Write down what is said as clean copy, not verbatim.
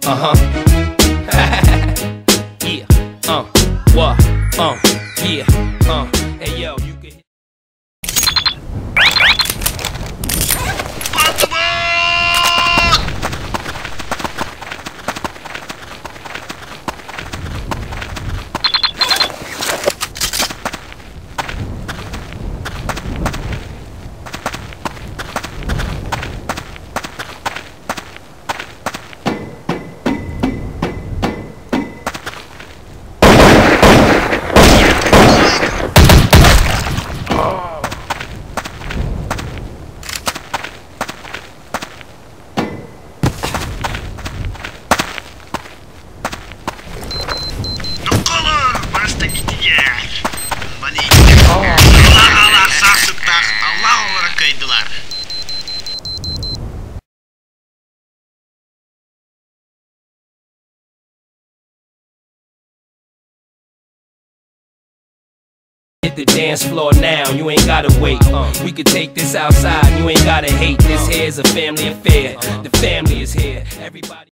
Uh-huh. Yeah. What? Yeah. Hey yo, you can. Hit the dance floor now, you ain't gotta wait. We could take this outside, you ain't gotta hate. This here's a family affair, the family is here. Everybody